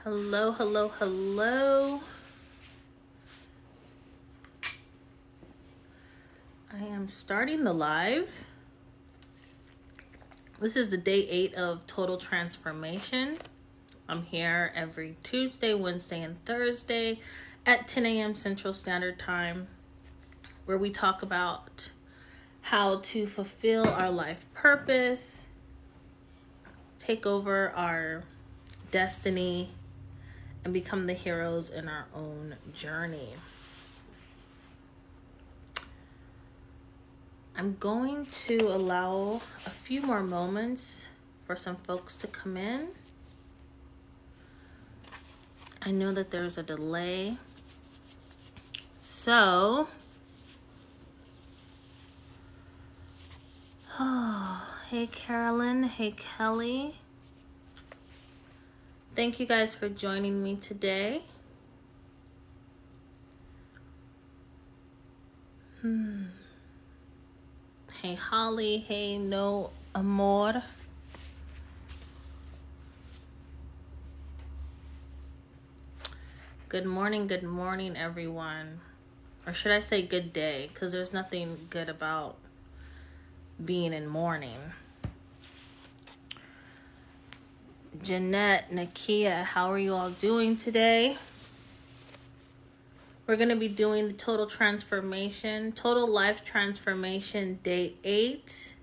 Hello, hello, hello. I am starting the live. This is the day 8 of Total Transformation. I'm here every Tuesday, Wednesday, and Thursday at 10 a.m. Central Standard Time, where we talk about how to fulfill our life purpose, take over our destiny, and become the heroes in our own journey. I'm going to allow a few more moments for some folks to come in. I know that there's a delay. So, hey Carolyn, hey Kelly. Thank you guys for joining me today. Hey Holly, hey No Amor. Good morning everyone. Or should I say good day? Because there's nothing good about being in mourning. Jeanette, Nakia, how are you all doing today? We're going to be doing the Total Life Transformation Day 8.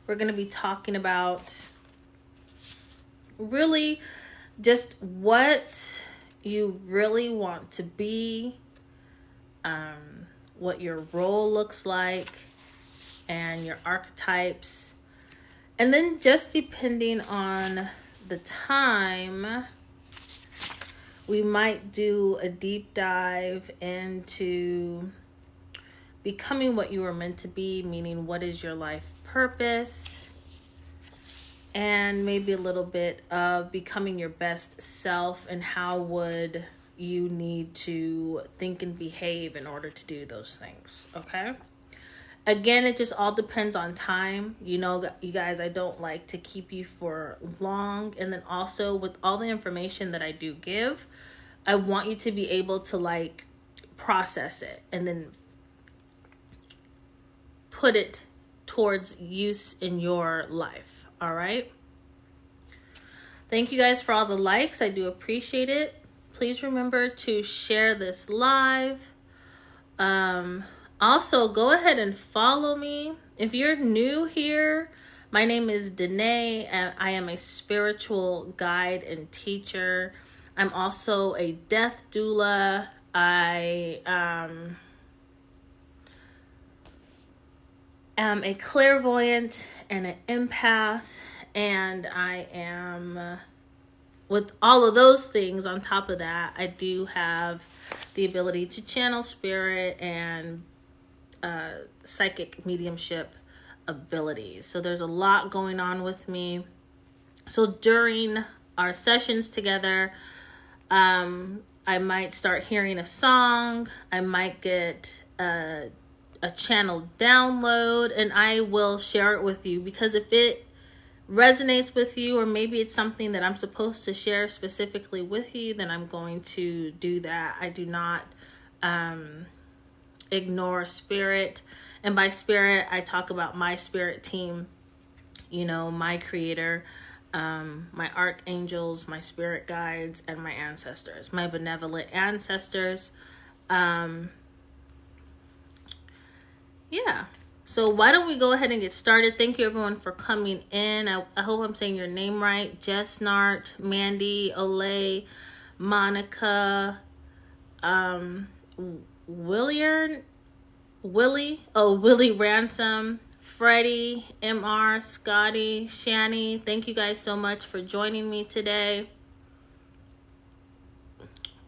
We're going to be talking about really just what you really want to be, what your role looks like, and your archetypes. And then just depending on the time, we might do a deep dive into becoming what you were meant to be, meaning what is your life purpose, and maybe a little bit of becoming your best self and how would you need to think and behave in order to do those things, okay? Again, it just all depends on time. You know, you guys, I don't like to keep you for long. And then also with all the information that I do give, I want you to be able to process it and then put it towards use in your life. All right. Thank you guys for all the likes. I do appreciate it. Please remember to share this live. Also, go ahead and follow me. If you're new here, my name is Danae, and I am a spiritual guide and teacher. I'm also a death doula. I am a clairvoyant and an empath, and I am, with all of those things on top of that, I do have the ability to channel spirit and psychic mediumship abilities. So there's a lot going on with me. So during our sessions together, I might start hearing a song. I might get a channel download, and I will share it with you, because if it resonates with you, or maybe it's something that I'm supposed to share specifically with you, then I'm going to do that. I do not ignore spirit. And by spirit, I talk about my spirit team, you know, my creator, my archangels, my spirit guides, and my ancestors, my benevolent ancestors. Yeah. So why don't we go ahead and get started? Thank you everyone for coming in. I hope I'm saying your name right. Jess Nart, Mandy, Olay, Monica, Willie Ransom, Freddie, MR, Scotty, Shani. Thank you guys so much for joining me today.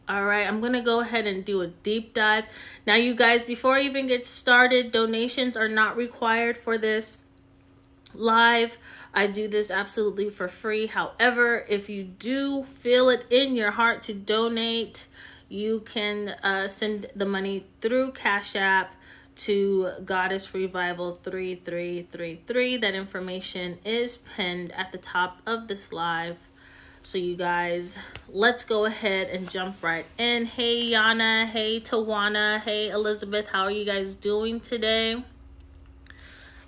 All right, I'm going to go ahead and do a deep dive. Now, you guys, before I even get started, donations are not required for this live. I do this absolutely for free. However, if you do feel it in your heart to donate, you can send the money through Cash App to Goddess Revival 3333. That information is pinned at the top of this live. So you guys, let's go ahead and jump right in. Hey Yana, hey Tawana, hey Elizabeth, how are you guys doing today?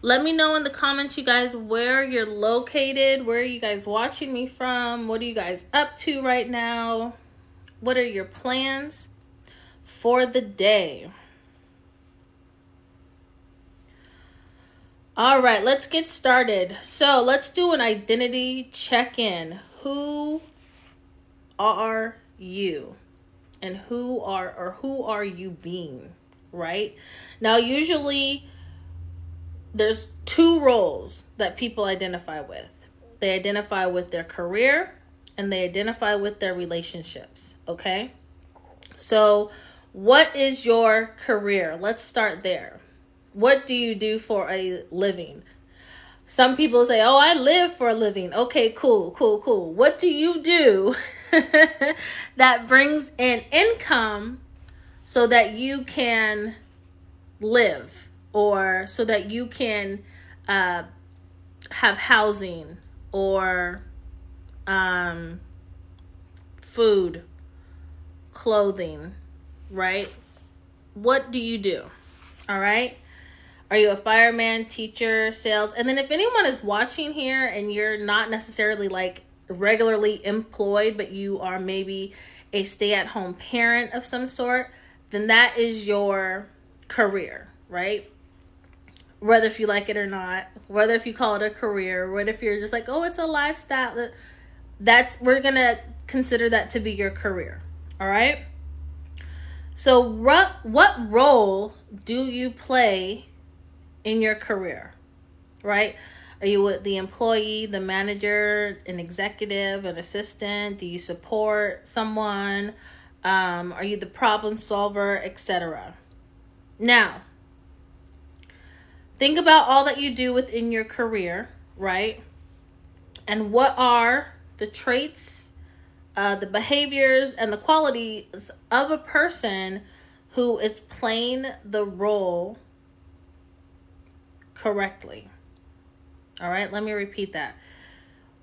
Let me know in the comments, you guys, where you're located. Where are you guys watching me from? What are you guys up to right now? What are your plans for the day? All right, let's get started. So let's do an identity check-in. Who are you? And who are you being, right? Now, usually there's two roles that people identify with. They identify with their career and they identify with their relationships, okay? So what is your career? Let's start there. What do you do for a living? Some people say, oh, I live for a living. Okay, cool. What do you do that brings in income so that you can live, or so that you can have housing or food, clothing, right? What do you do? All right. Are you a fireman, teacher, sales? And then if anyone is watching here and you're not necessarily like regularly employed, but you are maybe a stay-at-home parent of some sort, then that is your career, right? Whether if you like it or not, whether if you call it a career, whether if you're just like, oh, it's a lifestyle, we're going to consider that to be your career. All right. So what role do you play in your career, right? Are you the employee, the manager, an executive, an assistant? Do you support someone? Are you the problem solver, etc.? Now, think about all that you do within your career, right? And what are the traits, the behaviors, and the qualities of a person who is playing the role correctly? All right, let me repeat that.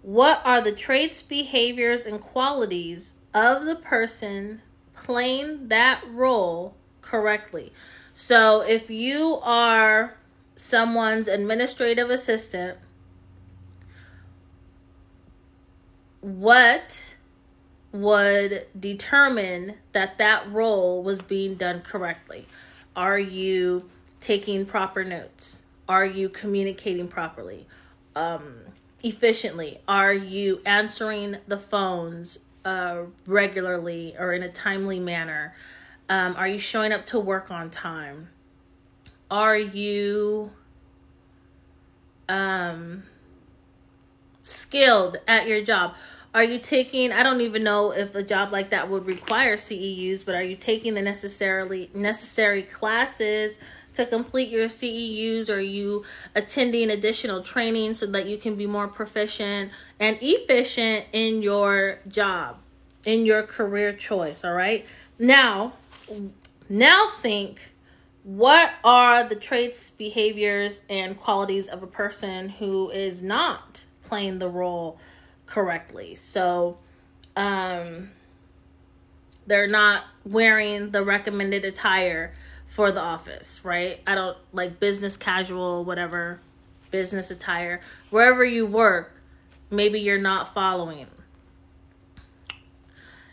What are the traits, behaviors, and qualities of the person playing that role correctly? So if you are someone's administrative assistant, what would determine that that role was being done correctly? Are you taking proper notes? Are you communicating properly, efficiently? Are you answering the phones regularly or in a timely manner? Are you showing up to work on time? Are you skilled at your job? Are you taking, I don't even know if a job like that would require CEUs, but are you taking the necessary classes to complete your CEUs? Or are you attending additional training so that you can be more proficient and efficient in your job, in your career choice? All right. Now think, what are the traits, behaviors, and qualities of a person who is not playing the role correctly? So they're not wearing the recommended attire for the office, right? I don't like business casual, whatever, business attire. Wherever you work, maybe you're not following.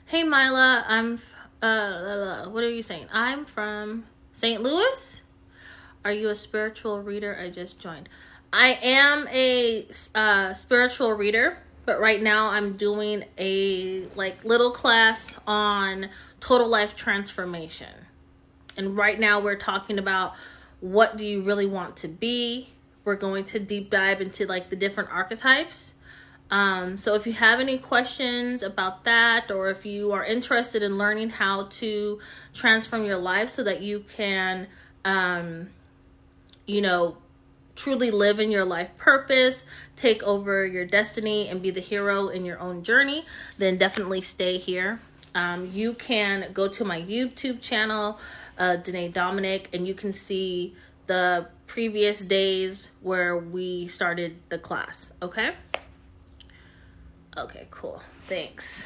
Hey Mila, what are you saying? I'm from St. Louis. Are you a spiritual reader? I just joined. I am a spiritual reader, but right now I'm doing a little class on total life transformation. And right now we're talking about, what do you really want to be? We're going to deep dive into the different archetypes. So if you have any questions about that, or if you are interested in learning how to transform your life so that you can, truly live in your life purpose, take over your destiny, and be the hero in your own journey, then definitely stay here. You can go to my YouTube channel, Danae Dominic, and you can see the previous days where we started the class. Okay. Okay, cool. Thanks.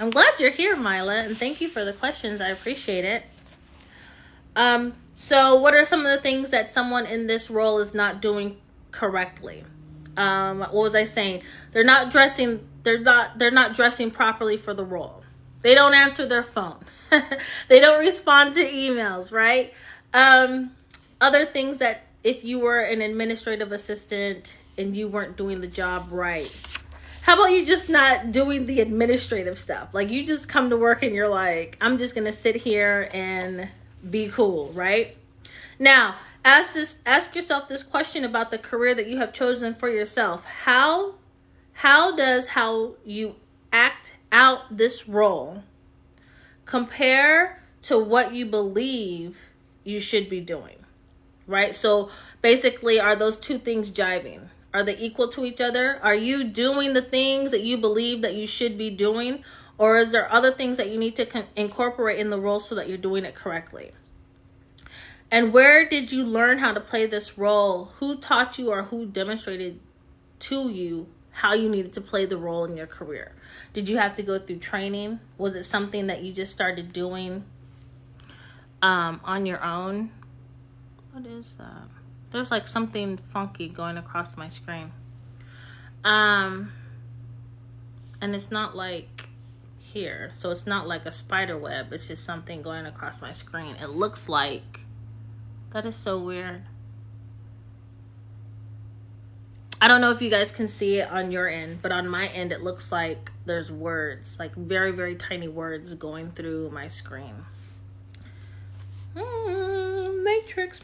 I'm glad you're here, Mila, and thank you for the questions. I appreciate it. So what are some of the things that someone in this role is not doing correctly? What was I saying? They're not dressing properly for the role. They don't answer their phone. They don't respond to emails, right? Other things that if you were an administrative assistant and you weren't doing the job right, how about you just not doing the administrative stuff? Like, you just come to work and you're like, I'm just going to sit here and be cool, right? Now, ask yourself this question about the career that you have chosen for yourself. How does how you act out this role compare to what you believe you should be doing, right? So basically, are those two things jiving? Are they equal to each other? Are you doing the things that you believe that you should be doing? Or is there other things that you need to incorporate in the role so that you're doing it correctly? And where did you learn how to play this role? Who taught you or who demonstrated to you how you needed to play the role in your career? Did you have to go through training? Was it something that you just started doing on your own? What is that? There's like something funky going across my screen. And it's not like here. So it's not like a spider web. It's just something going across my screen. It looks like, that is so weird. I don't know if you guys can see it on your end, but on my end, it looks like there's words, like very, very tiny words going through my screen.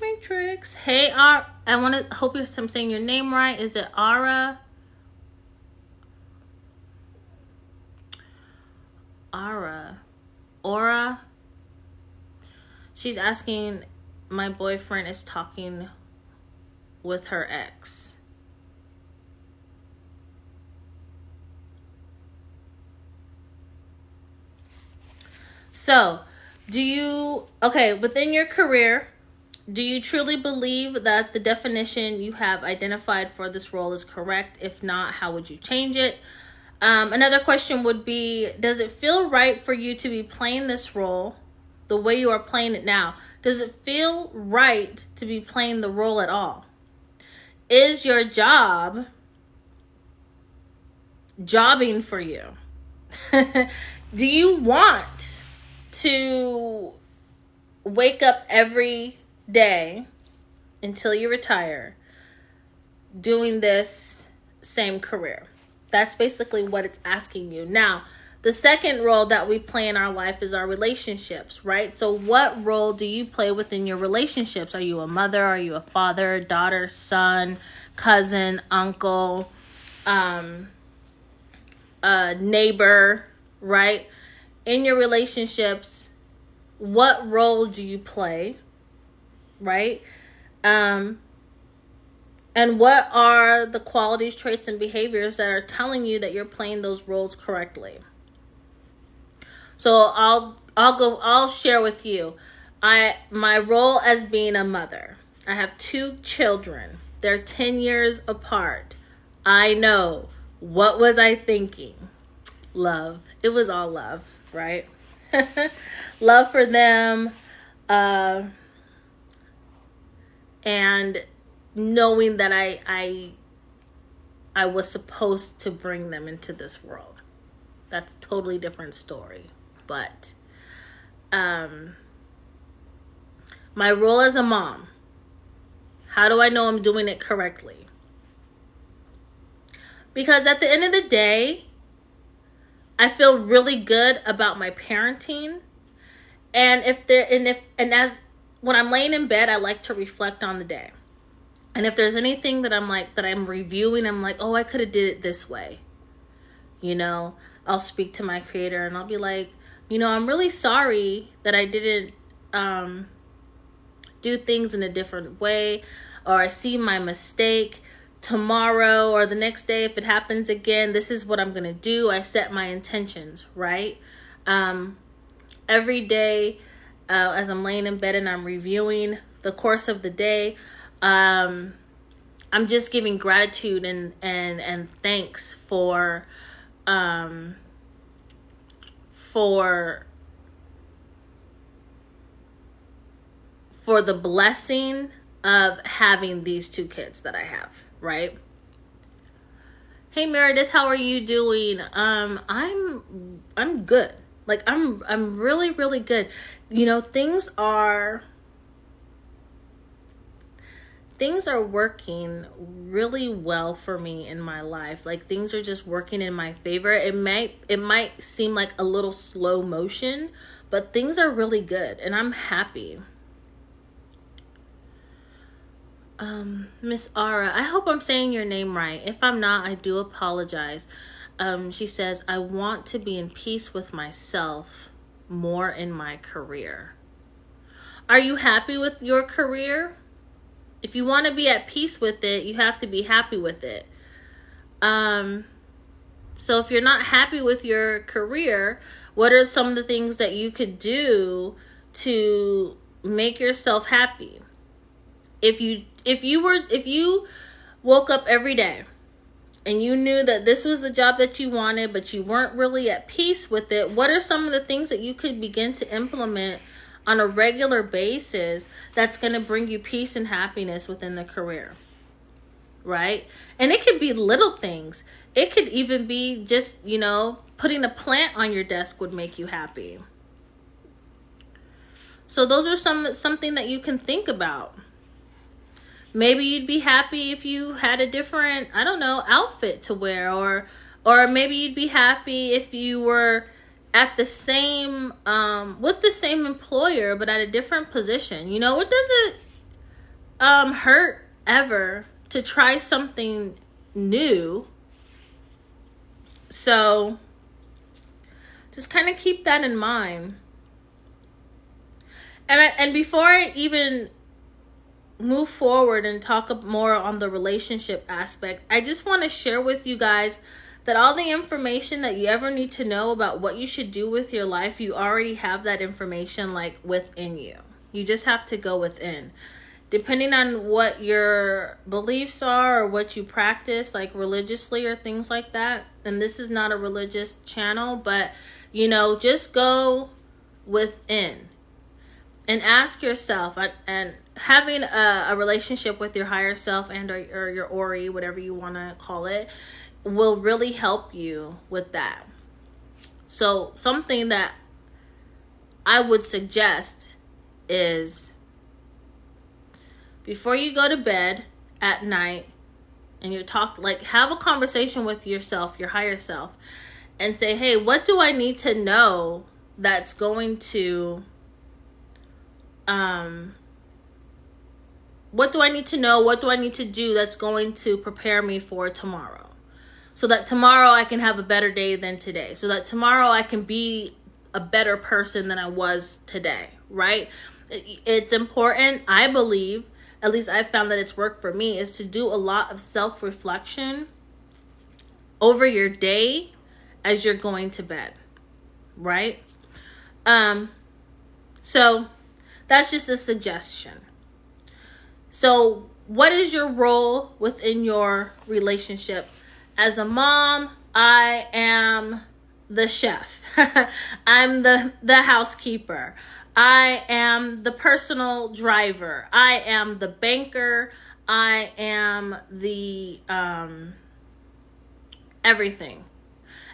Matrix. Hey, I want to hope I'm saying your name right. Is it Ara? Aura? She's asking, my boyfriend is talking with her ex. So, within your career, do you truly believe that the definition you have identified for this role is correct? If not, how would you change it? Another question would be, does it feel right for you to be playing this role the way you are playing it now? Does it feel right to be playing the role at all? Is your job jobbing for you? Do you want to wake up every day until you retire doing this same career? That's basically what it's asking you. Now, the second role that we play in our life is our relationships, right? So what role do you play within your relationships? Are you a mother? Are you a father, daughter, son, cousin, uncle, neighbor, right? In your relationships, what role do you play, right? And what are the qualities, traits, and behaviors that are telling you that you're playing those roles correctly? So I'll share with you. My role as being a mother. I have 2 children. They're 10 years apart. I know. What was I thinking? Love. It was all love, right? Love for them. And knowing that I was supposed to bring them into this world. That's a totally different story. But my role as a mom, how do I know I'm doing it correctly? Because at the end of the day, I feel really good about my parenting. And as when I'm laying in bed, I like to reflect on the day. And if there's anything that I'm reviewing, I'm like, oh, I could have did it this way. You know, I'll speak to my creator and I'll be like, you know, I'm really sorry that I didn't do things in a different way, or I see my mistake. Tomorrow or the next day, if it happens again, this is what I'm going to do. I set my intentions, right? Every day, as I'm laying in bed and I'm reviewing the course of the day, I'm just giving gratitude and thanks for for the blessing of having these 2 kids that I have, right? Hey Meredith, how are you doing? I'm good. Like I'm really, really good. You know, things are working really well for me in my life. Like things are just working in my favor. It might seem like a little slow motion, but things are really good and I'm happy. Miss Ara, I hope I'm saying your name right. If I'm not, I do apologize. She says, I want to be in peace with myself more in my career. Are you happy with your career? If you want to be at peace with it, you have to be happy with it. So if you're not happy with your career, what are some of the things that you could do to make yourself happy? If you woke up every day and you knew that this was the job that you wanted, but you weren't really at peace with it, what are some of the things that you could begin to implement on a regular basis that's going to bring you peace and happiness within the career, right? And it could be little things. It could even be just, you know, putting a plant on your desk would make you happy. So those are something that you can think about. Maybe you'd be happy if you had a different, I don't know, outfit to wear, or maybe you'd be happy if you were at the same, with the same employer, but at a different position. You know, it doesn't hurt ever to try something new. So just kind of keep that in mind. And before I even move forward and talk more on the relationship aspect, I just want to share with you guys that all the information that you ever need to know about what you should do with your life, you already have that information like within you. You just have to go within. Depending on what your beliefs are or what you practice, like religiously or things like that. And this is not a religious channel, but you know, just go within and ask yourself, and having a relationship with your higher self and or your Ori, whatever you want to call it, will really help you with that. So something that I would suggest is before you go to bed at night and you have a conversation with yourself, your higher self, and say, hey, what do I need to know that's going to what do I need to know? What do I need to do that's going to prepare me for tomorrow? So that tomorrow I can have a better day than today. So that tomorrow I can be a better person than I was today, right? It's important, I believe, at least I've found that it's worked for me, is to do a lot of self-reflection over your day as you're going to bed, right? So that's just a suggestion. So what is your role within your relationship? As a mom, I am the chef. I'm the housekeeper. I am the personal driver. I am the banker. I am the everything.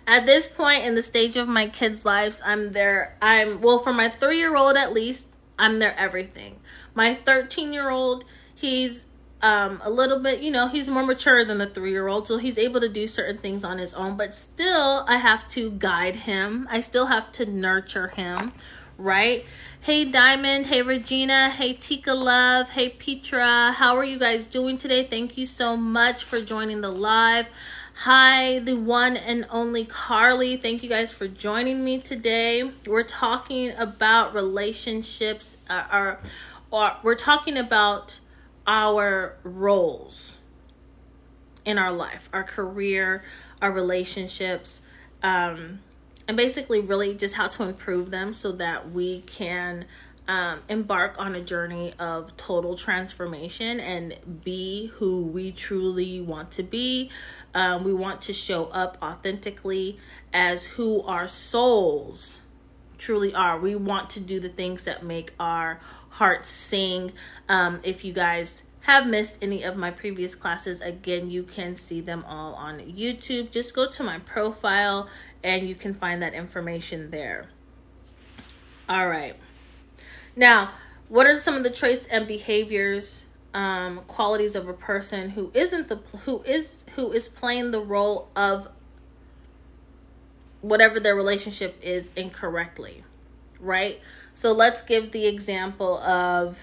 At this point in the stage of my kids' lives, for my 3-year-old at least, I'm their everything. My 13-year-old, he's a little bit, he's more mature than the 3-year-old, so he's able to do certain things on his own, but still I have to guide him. I still have to nurture him, right? Hey Diamond, hey Regina, hey Tika Love, hey Petra, how are you guys doing today? Thank you so much for joining the live. Hi, the one and only Carly. Thank you guys for joining me today. We're talking about relationships, we're talking about our roles in our life, our career, our relationships, and basically really just how to improve them so that we can embark on a journey of total transformation and be who we truly want to be, We want to show up authentically as who our souls truly are. We want to do the things that make our hearts sing. If you guys have missed any of my previous classes, again, you can see them all on YouTube. Just go to my profile and you can find that information there. All right. Now, what are some of the traits and behaviors, qualities of a person who is playing the role of whatever their relationship is incorrectly, right? So let's give the example of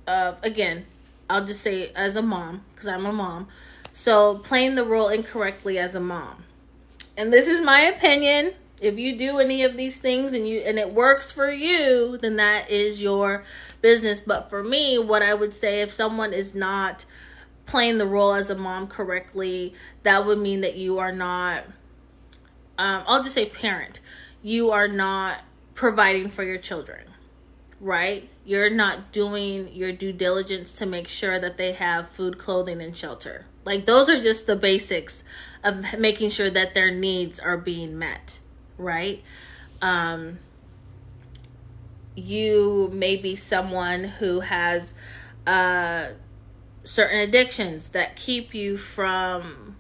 again, I'll just say as a mom, because I'm a mom. So playing the role incorrectly as a mom. And this is my opinion. If you do any of these things and it works for you, then that is your business. But for me, what I would say, if someone is not playing the role as a mom correctly, that would mean that you are not, I'll just say parent. You are not providing for your children, right? You're not doing your due diligence to make sure that they have food, clothing, and shelter. Like, those are just the basics of making sure that their needs are being met, right? You may be someone who has certain addictions that keep you from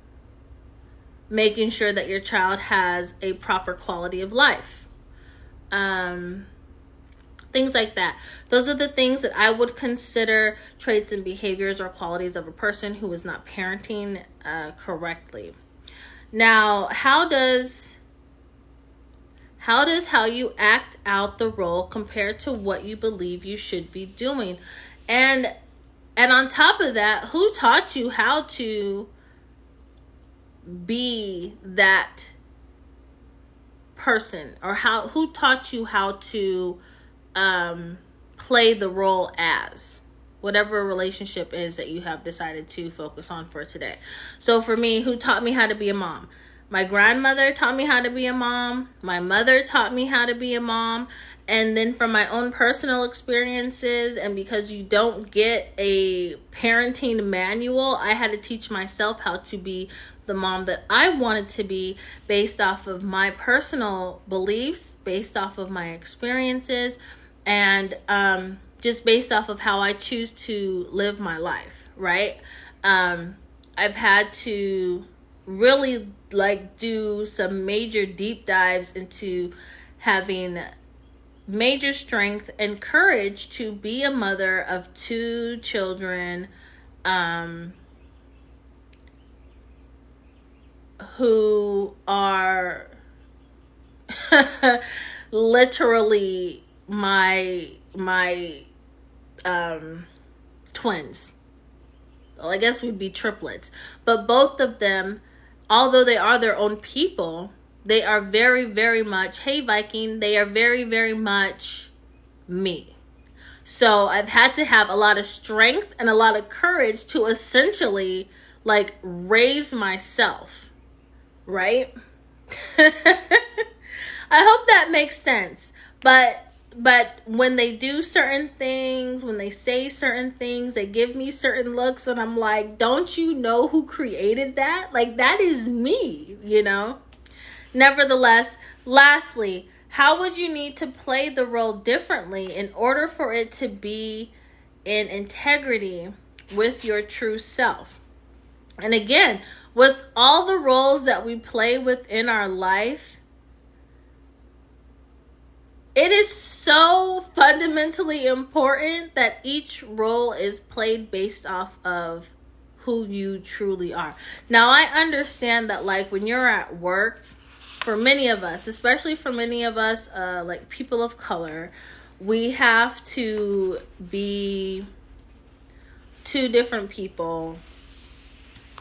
making sure that your child has a proper quality of life. Things like that. Those are the things that I would consider traits and behaviors or qualities of a person who is not parenting correctly. Now, how does how you act out the role compare to what you believe you should be doing? And on top of that, who taught you how to be that person, or who taught you how to play the role as whatever relationship is that you have decided to focus on for today? So for me, who taught me how to be a mom? My grandmother taught me how to be a mom. My mother taught me how to be a mom. And then from my own personal experiences, and because you don't get a parenting manual, I had to teach myself how to be the mom that I wanted to be based off of my personal beliefs, based off of my experiences, and just based off of how I choose to live my life, right? I've had to really do some major deep dives into having major strength and courage to be a mother of 2 children who are literally my twins. Well, I guess we'd be triplets. But both of them, although they are their own people, they are very, very much, hey Viking, they are very, very much me. So I've had to have a lot of strength and a lot of courage to essentially raise myself, right? I hope that makes sense. But when they do certain things, when they say certain things, they give me certain looks, and I'm like, don't you know who created that? That is me, Nevertheless, lastly, how would you need to play the role differently in order for it to be in integrity with your true self? And again, with all the roles that we play within our life, it is so fundamentally important that each role is played based off of who you truly are. Now, I understand that when you're at work, for many of us, especially for many of us, people of color, we have to be 2 different people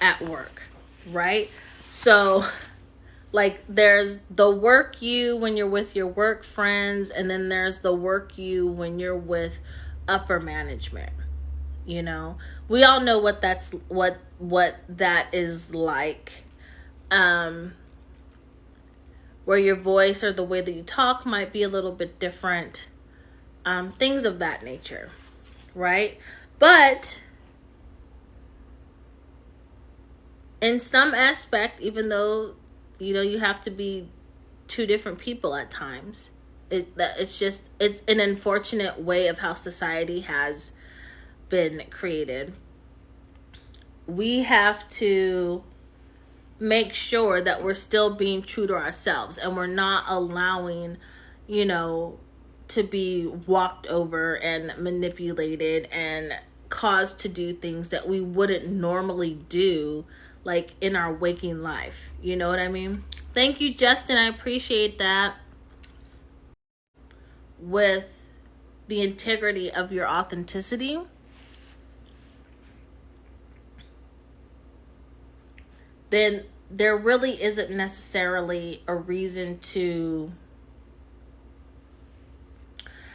at work, right? So there's the work you when you're with your work friends, and then there's the work you when you're with upper management. We all know what that is like. Where your voice or the way that you talk might be a little bit different. Things of that nature, right? But in some aspect, even though, you know, you have to be two different people at times. It's an unfortunate way of how society has been created. We have to make sure that we're still being true to ourselves and we're not allowing, you know, to be walked over and manipulated and caused to do things that we wouldn't normally do, like in our waking life. You know what I mean? Thank you, Justin. I appreciate that. With the integrity of your authenticity, then there really isn't necessarily a reason to,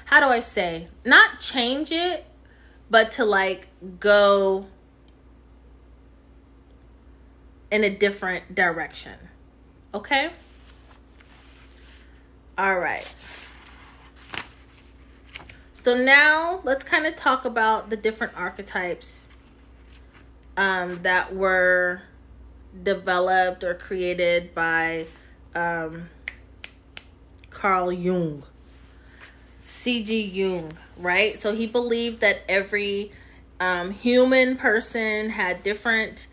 how do I say, not change it, but to like go in a different direction. Okay? All right. So now let's kind of talk about the different archetypes that were developed or created by Carl Jung. C.G. Jung, right? So he believed that every human person had different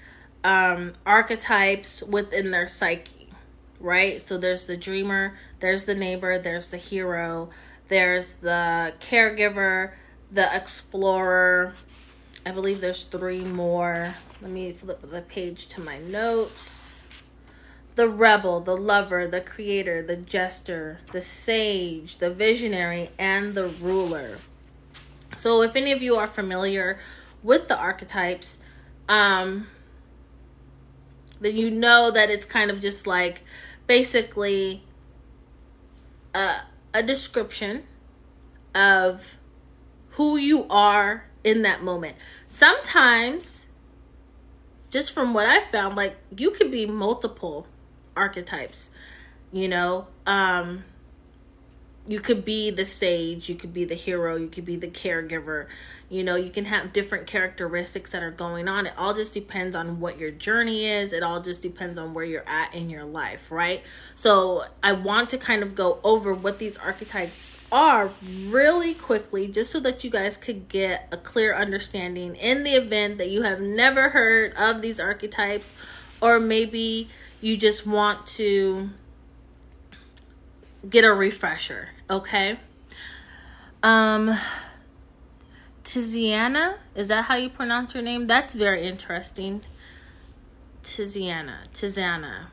archetypes within their psyche, right? So there's the dreamer, there's the neighbor, there's the hero, there's the caregiver, the explorer. I believe there's 3 more. Let me flip the page to my notes. The rebel, the lover, the creator, the jester, the sage, the visionary, and the ruler. So if any of you are familiar with the archetypes, then you know that it's kind of just like basically a description of who you are in that moment. Sometimes, just from what I found, like you could be multiple archetypes, you know. You could be the sage, you could be the hero, you could be the caregiver. You know, you can have different characteristics that are going on. It all just depends on what your journey is. It all just depends on where you're at in your life, right? So I want to kind of go over what these archetypes are really quickly, just so that you guys could get a clear understanding in the event that you have never heard of these archetypes, or maybe you just want to get a refresher, okay? Tiziana, is that how you pronounce your name? That's very interesting. Tiziana.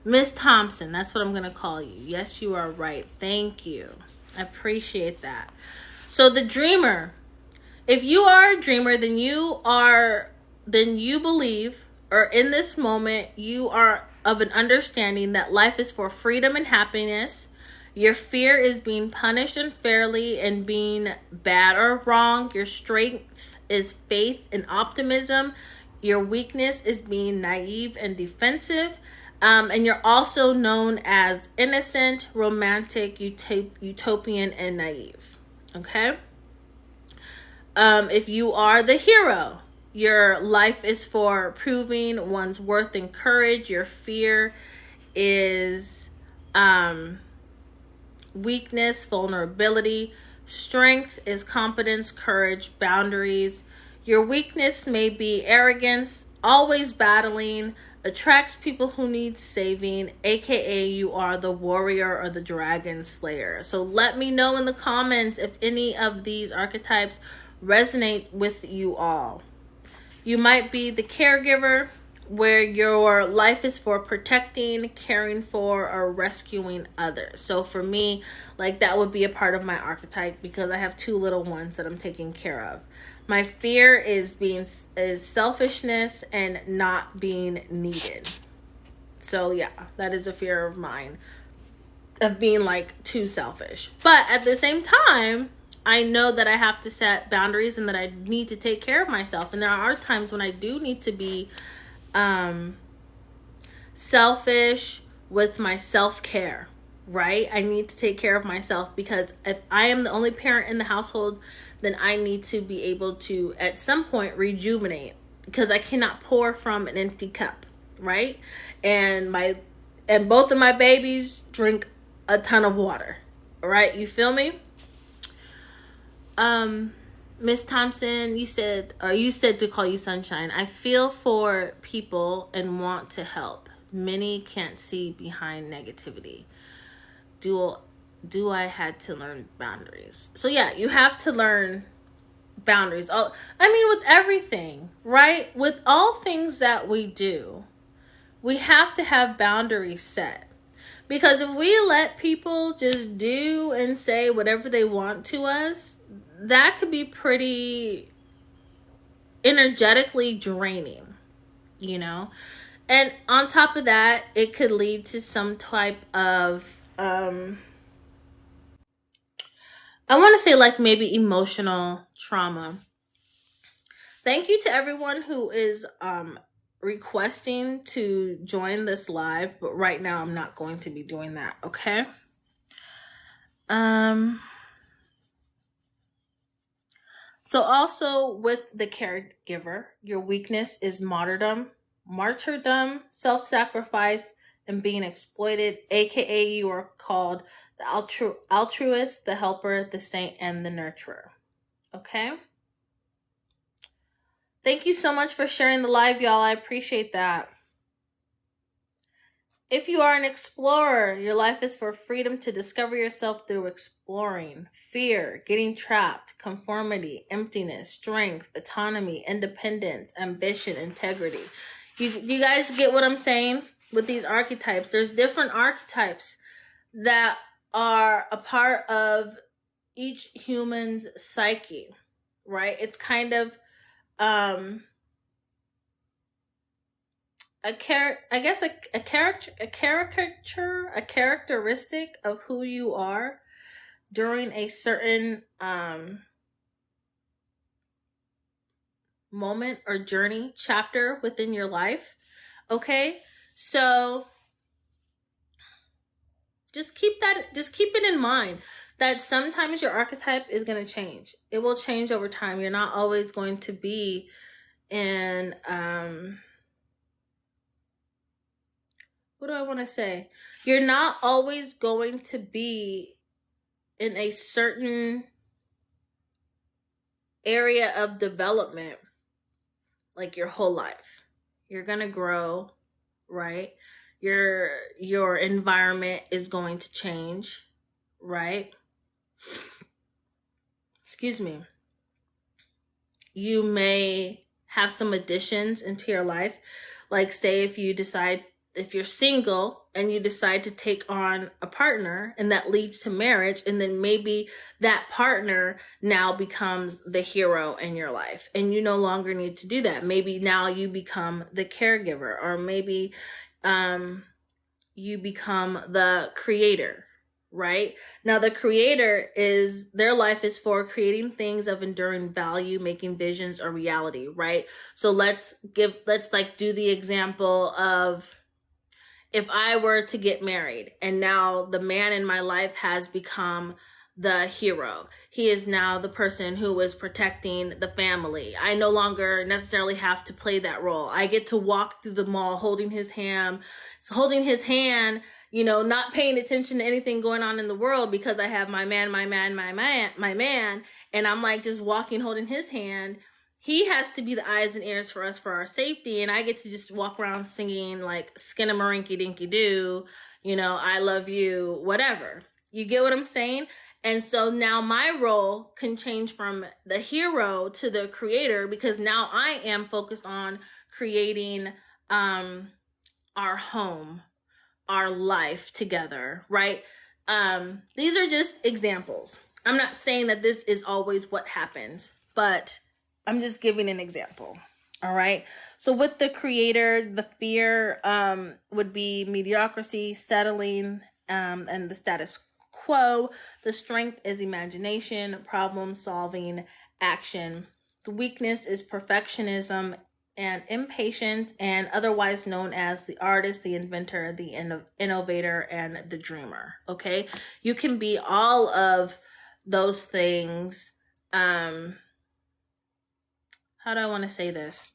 Miss Thompson, that's what I'm going to call you. Yes, you are right. Thank you. I appreciate that. So the dreamer. If you are a dreamer, then you believe, or in this moment, you are of an understanding that life is for freedom and happiness. Your fear is being punished unfairly and being bad or wrong. Your strength is faith and optimism. Your weakness is being naive and defensive. And you're also known as innocent, romantic, utopian, and naive. Okay? If you are the hero, your life is for proving one's worth and courage. Your fear is weakness, vulnerability. Strength is competence, courage, boundaries. Your weakness may be arrogance, always battling, attracts people who need saving, aka you are the warrior or the dragon slayer. So let me know in the comments if any of these archetypes resonate with you all. You might be the caregiver, where your life is for protecting, caring for, or rescuing others. So for me, like that would be a part of my archetype because I have 2 little ones that I'm taking care of. My fear is selfishness and not being needed. So yeah, that is a fear of mine, of being like too selfish. But at the same time, I know that I have to set boundaries and that I need to take care of myself. And there are times when I do need to be selfish with my self-care, right? I need to take care of myself because if I am the only parent in the household, then I need to be able to at some point rejuvenate, because I cannot pour from an empty cup, right? And both of my babies drink a ton of water, right? You feel me? Miss Thompson, you said to call you Sunshine. I feel for people and want to help. Many can't see behind negativity. Do I had to learn boundaries? So yeah, you have to learn boundaries. I mean, with everything, right? With all things that we do, we have to have boundaries set. Because if we let people just do and say whatever they want to us, that could be pretty energetically draining, you know? And on top of that, it could lead to some type of, I want to say like maybe emotional trauma. Thank you to everyone who is requesting to join this live, but right now I'm not going to be doing that, okay? So also with the caregiver, your weakness is martyrdom, self-sacrifice, and being exploited, aka you are called the altruist, the helper, the saint, and the nurturer. Okay? Thank you so much for sharing the live, y'all. I appreciate that. If you are an explorer, your life is for freedom to discover yourself through exploring. Fear, getting trapped, conformity, emptiness, strength, autonomy, independence, ambition, integrity. You guys get what I'm saying with these archetypes? There's different archetypes that are a part of each human's psyche, right? It's kind of a characteristic of who you are during a certain moment or journey chapter within your life. Okay, so just keep it in mind that sometimes your archetype is going to change. It will change over time. You're not always going to be in what do I want to say? You're not always going to be in a certain area of development like your whole life. You're going to grow, right? Your environment is going to change, right? Excuse me. You may have some additions into your life. Like say if you're single and you decide to take on a partner and that leads to marriage, and then maybe that partner now becomes the hero in your life and you no longer need to do that. Maybe now you become the caregiver, or maybe you become the creator, right? Now the creator their life is for creating things of enduring value, making visions a reality, right? So let's like do the example of if I were to get married and now the man in my life has become the hero. He is now the person who is protecting the family. I no longer necessarily have to play that role. I get to walk through the mall holding his hand, not paying attention to anything going on in the world because I have my man, and I'm like just walking, holding his hand. He has to be the eyes and ears for us for our safety, and I get to just walk around singing like Skinnamarink Dinky Doo, I love you, whatever. You get what I'm saying? And so now my role can change from the hero to the creator, because now I am focused on creating our home, our life together, right? These are just examples. I'm not saying that this is always what happens, but I'm just giving an example. All right. So with the creator, the fear would be mediocrity, settling, and the status quo. The strength is imagination, problem solving, action. The weakness is perfectionism and impatience, and otherwise known as the artist, the inventor, the innovator, and the dreamer. Okay. You can be all of those things. How do I want to say this?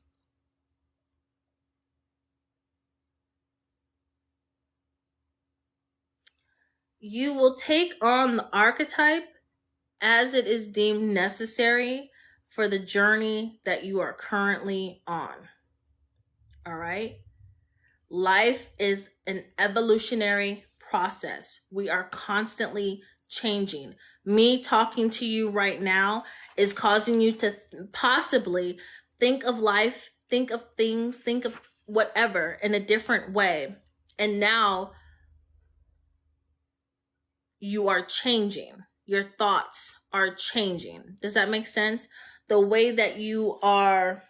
you will take on the archetype as it is deemed necessary for the journey that you are currently on. All right? Life is an evolutionary process. We are constantly changing. Me talking to you right now is causing you to possibly think of life, think of things, think of whatever in a different way. And now you are changing. Your thoughts are changing. Does that make sense? The way that you are,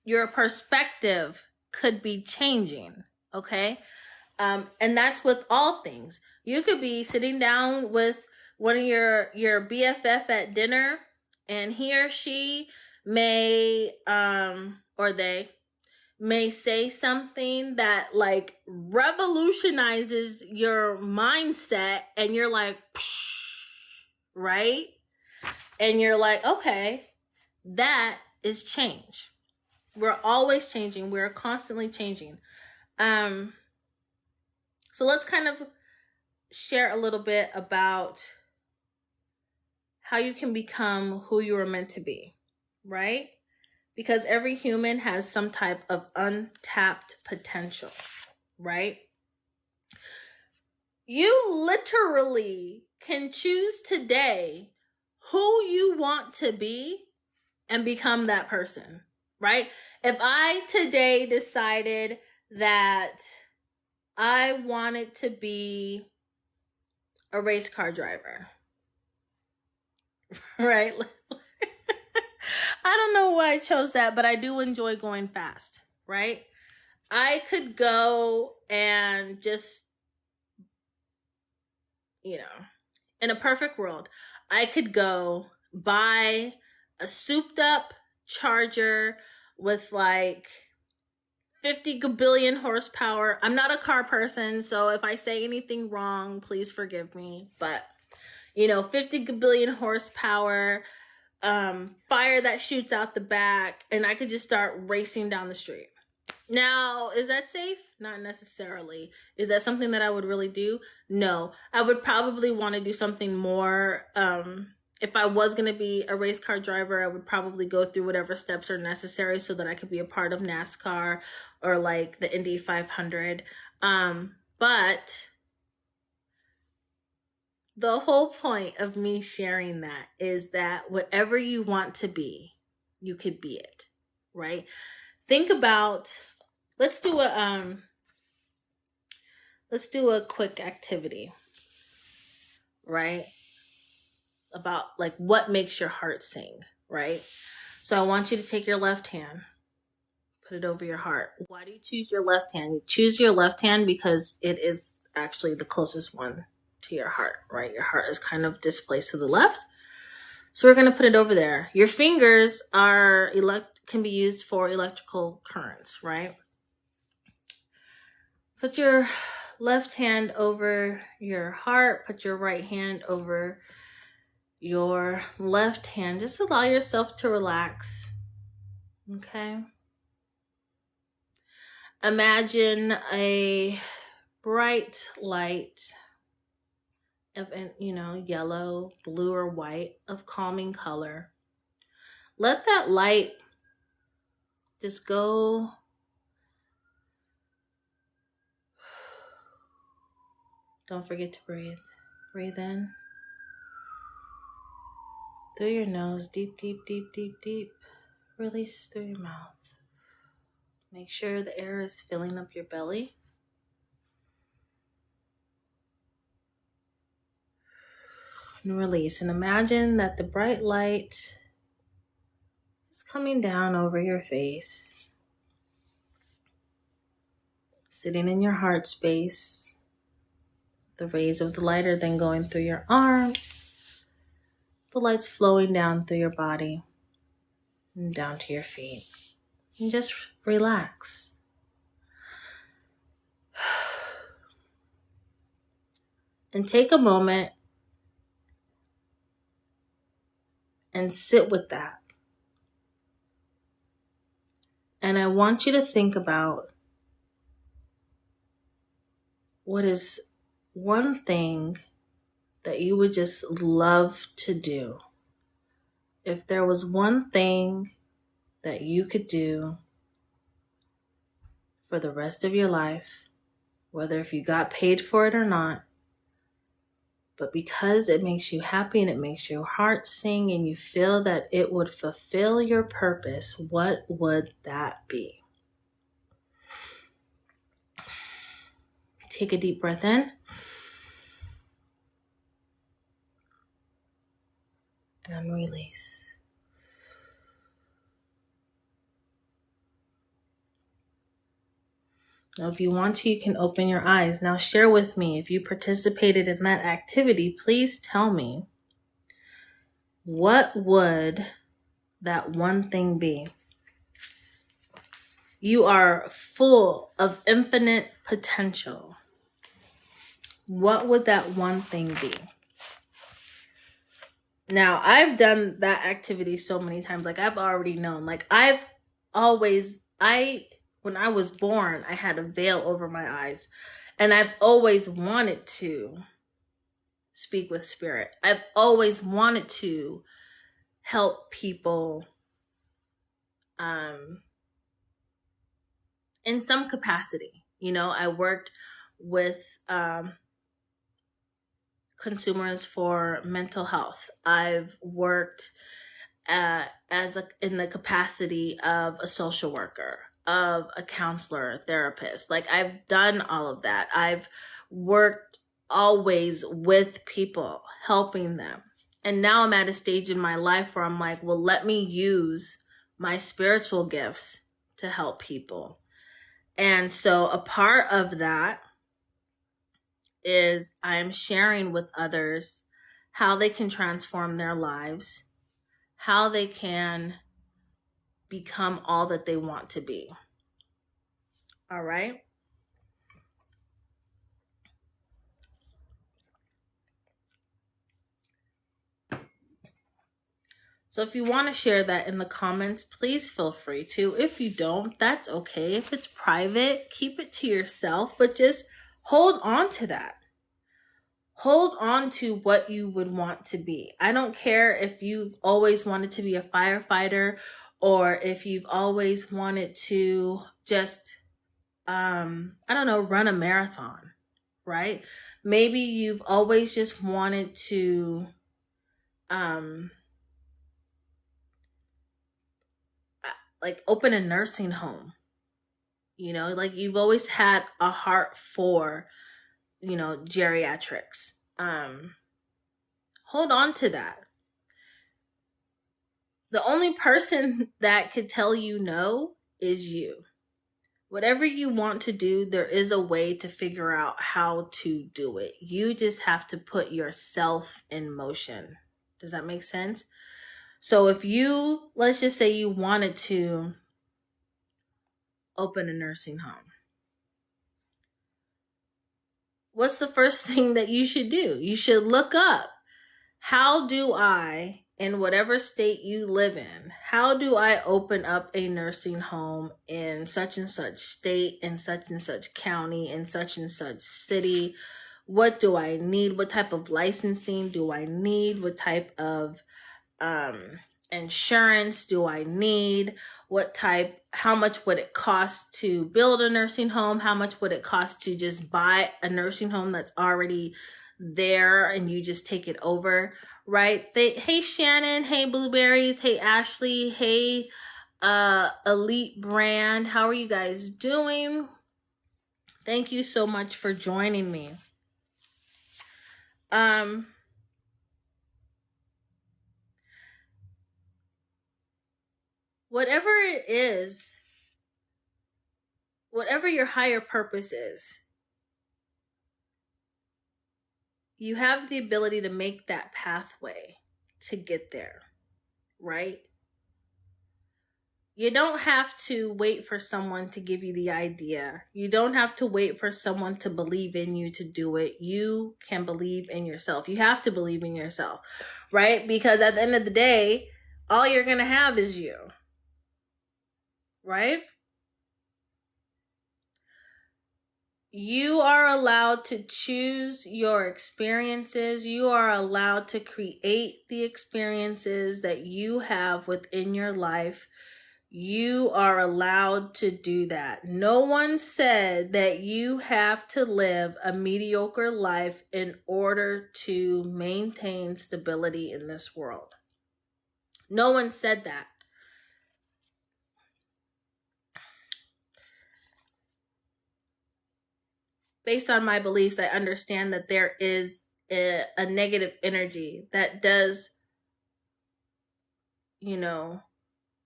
your perspective could be changing. Okay. And that's with all things. You could be sitting down with one of your BFF at dinner, and he or she may or they may say something that like revolutionizes your mindset, and you're like, psh, right? And you're like, okay, that is change. We're always changing. We're constantly changing. So let's kind of share a little bit about how you can become who you are meant to be, right? Because every human has some type of untapped potential, right? You literally can choose today who you want to be and become that person, right? If I today decided that I wanted to be a race car driver, right? I don't know why I chose that, but I do enjoy going fast, right? I could go and just, in a perfect world, I could go buy a souped up Charger with like 50 billion horsepower. I'm not a car person, so if I say anything wrong, please forgive me. But 50 billion horsepower, fire that shoots out the back, and I could just start racing down the street. Now, is that safe? Not necessarily. Is that something that I would really do? No. I would probably want to do something more. If I was going to be a race car driver, I would probably go through whatever steps are necessary so that I could be a part of NASCAR or like the Indy 500. But the whole point of me sharing that is that whatever you want to be, you could be it, right? Think about, let's do a quick activity, right? About like what makes your heart sing, right? So I want you to take your left hand, put it over your heart. Why do you choose your left hand? You choose your left hand because it is actually the closest one to your heart, right? Your heart is kind of displaced to the left. So we're going to put it over there. Your fingers can be used for electrical currents, right? Put your left hand over your heart. Put your right hand over your left hand. Just allow yourself to relax. Okay? Imagine a bright light of, yellow, blue, or white of calming color. Let that light just go Don't forget to breathe. Breathe in through your nose, deep, deep, deep, deep, deep. Release through your mouth. Make sure the air is filling up your belly. And release. And imagine that the bright light is coming down over your face, sitting in your heart space. The rays of the light are then going through your arms. The light's flowing down through your body and down to your feet. And just relax. And take a moment and sit with that. And I want you to think about what is one thing that you would just love to do? If there was one thing that you could do for the rest of your life, whether if you got paid for it or not, but because it makes you happy and it makes your heart sing and you feel that it would fulfill your purpose, what would that be? Take a deep breath in and release. Now, if you want to, you can open your eyes. Now, share with me if you participated in that activity. Please tell me, what would that one thing be? You are full of infinite potential. What would that one thing be? Now, I've done that activity so many times. Like, I've already known. Like, when I was born, I had a veil over my eyes. And I've always wanted to speak with spirit. I've always wanted to help people in some capacity. You know, I worked with consumers for mental health. I've worked in the capacity of a social worker, of a counselor, a therapist. Like, I've done all of that. I've worked always with people, helping them. And now I'm at a stage in my life where I'm like, well, let me use my spiritual gifts to help people. And so a part of that is I'm sharing with others how they can transform their lives, how they can become all that they want to be. All right? So if you want to share that in the comments, please feel free to. If you don't, that's okay. If it's private, keep it to yourself, but just hold on to that. Hold on to what you would want to be. I don't care if you've always wanted to be a firefighter or if you've always wanted to just, run a marathon, right? Maybe you've always just wanted to, open a nursing home. You know, like, you've always had a heart for, geriatrics. Hold on to that. The only person that could tell you no is you. Whatever you want to do, there is a way to figure out how to do it. You just have to put yourself in motion. Does that make sense? So if you, let's just say you wanted to open a nursing home, what's the first thing that you should do? You should look up, how do I, in whatever state you live in, how do I open up a nursing home in such and such state, in such and such county, in such and such city? What do I need? What type of licensing do I need? What type of insurance do I need? How much would it cost to build a nursing home? How much would it cost to just buy a nursing home that's already there and you just take it over, right? Hey Shannon, hey Blueberries, hey Ashley, hey Elite Brand, how are you guys doing? Thank you so much for joining me. Whatever it is, whatever your higher purpose is, you have the ability to make that pathway to get there, right? You don't have to wait for someone to give you the idea. You don't have to wait for someone to believe in you to do it. You can believe in yourself. You have to believe in yourself, right? Because at the end of the day, all you're going to have is you, right? You are allowed to choose your experiences. You are allowed to create the experiences that you have within your life. You are allowed to do that. No one said that you have to live a mediocre life in order to maintain stability in this world. No one said that. Based on my beliefs, I understand that there is a negative energy that does,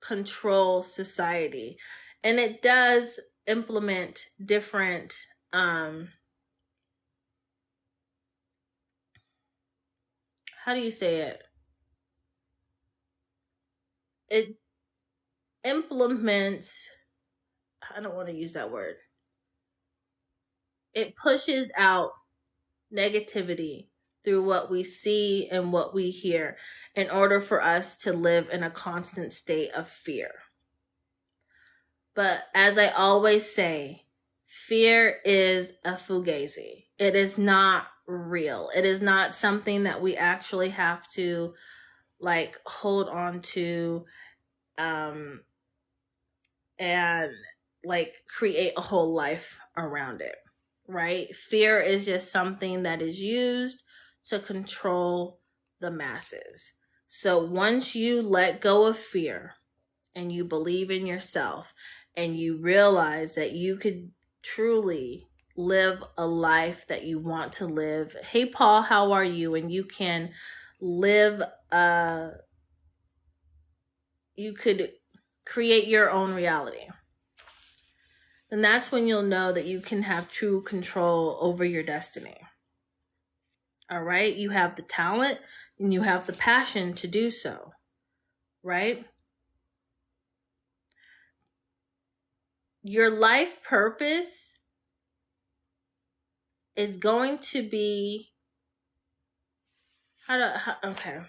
control society. And it does implement different, how do you say it? It implements, I don't want to use that word. It pushes out negativity through what we see and what we hear in order for us to live in a constant state of fear. But as I always say, fear is a fugazi. It is not real. It is not something that we actually have to hold on to and create a whole life around it, right? Fear is just something that is used to control the masses. So once you let go of fear and you believe in yourself and you realize that you could truly live a life that you want to live. Hey, Paul, how are you? And you can live, you could create your own reality. Then that's when you'll know that you can have true control over your destiny. All right? You have the talent and you have the passion to do so, right? Your life purpose is going to be okay.